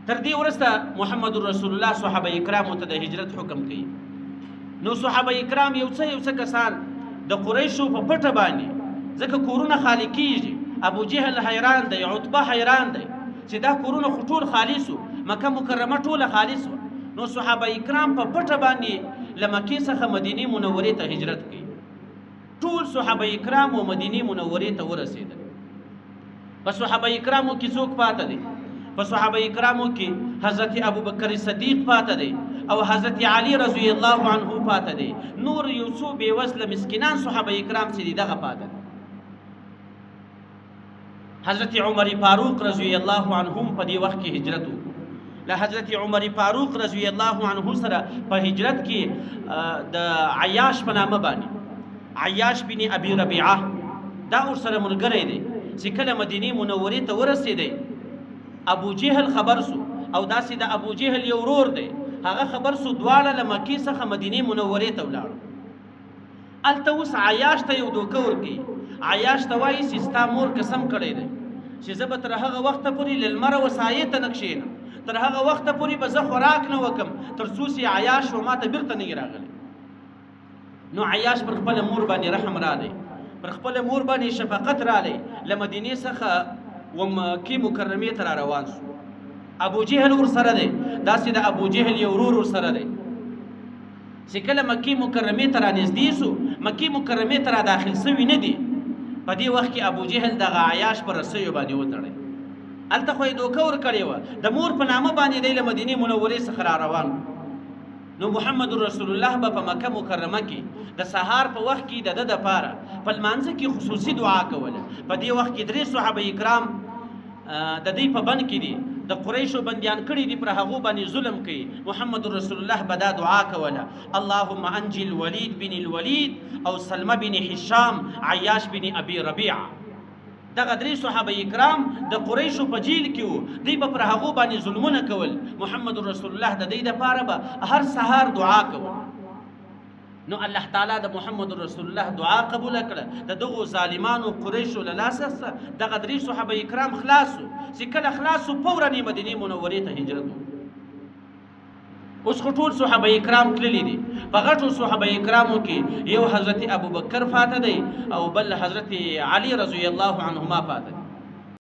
تر دې وروسته محمد رسول الله صحابه کرامو ته د هجرت حکم کوي. نو صحابه کرام یو څه کسان د قریشو په پټه باندې ځکه کورونه خالی کیږي، ابو جهل حیران دی، عتبه حیران دی چې دا کورونه خو ټول خالص وو، مکه مکرمه ټوله خالص وه. نو صحابه کرام په پټه باندې له مکې څخه مدینې منورې ته هجرت کوي. ټول صحابه کرام و مدینې منورې ته ورسېدل. په صحابه کرامو کې څوک پاته دی؟ په صحابه کرامو کې حضرت ابوبکر صدیق پاته دی او حضرت علی رضی الله عنه پاته دی. نور یو څو بې وزله مسکینان صحابه کرام چې دي دغه پاته دی. حضرت عمر فاروق رضی الله عنهم په دې وخت کې هجرت وکړ. له حضرت عمر فاروق رضی الله عنه سره په هجرت کې د عیاش په نامه باندې عیاش بن ابي ربيعه دا ورسره ملګری دی چې کله مدینې منورې ته ورسېدی. ابو جهل خبر سو او داسې د ابو جهل یو ورور دی، هغه خبر سو، دواړه له مکې څخه مدینې منورې ته ولاړو. هلته اوس عیاش ته یو دوکه ورکوي. عیاش ته وایي چې ستا مور قسم کړی دی چې زه به تر هغه وخته پورې له لمره و سایې ته نه کښېنم، تر هغه وخته پورې به زه خوراک نه وکم تر څو چې عیاش و ما ته بیرته نه وي راغلی. نو عیاش پر خپله مور باندې رحم رالی، پر خپله مور باندې شفقت رالی، له مدینې څخه و مکې مکرمې ته را روان سو. ابو جهل ورسره دی، داسې د ابو جهل یو ورور ورسره دی چې کله مکې مکرمې ته را نږدې سو، مکې مکرمې ته را داخل سوي نه دي. په دې وخت کې ابو جهل دغه عیاش پر رسیو باندې وتړی. هلته خو یې دوکه ورکړې وه، د مور په نامه باندې دی له مدینې منورې څخه را روان. نو محمد رسول الله به په مکه مکرمه کې د سهار په وخت کې د ده دپاره په لمانځه کې خصوصي دعا کوله. په دې وخت کې درې صحابه کرام د دوی په بند کې دي، د قریشو بندیان کړي دي، پر هغو باندې ظلم کوي. محمد رسول الله به دا دعا کوله: اللهم انجي الولید بن الولید او سلمه بن هشام عیاش بن ابي ربيعه. دغه درې صحابه کرام د قریشو په جیل کې وو، دوی به پر هغو باندې ظلمونه کول. محمد رسول الله د دوی دپاره به هر سهار دعا کول. نو الله تعالی د محمد رسول الله دعا قبول کړه. د دغو ظالمانو قریشو له لاسه دغه درې صحابه کرام خلاصو. چې کله خلاصو فوراً یې مدینې منورې ته هجرت وکړو. اوس خو ټول صحابه کرام تللي دي. په غټو صحابه کرامو کې یو حضرت ابوبکر فاته دی او بل حضرت علی رضی الله عنهما فاته دی.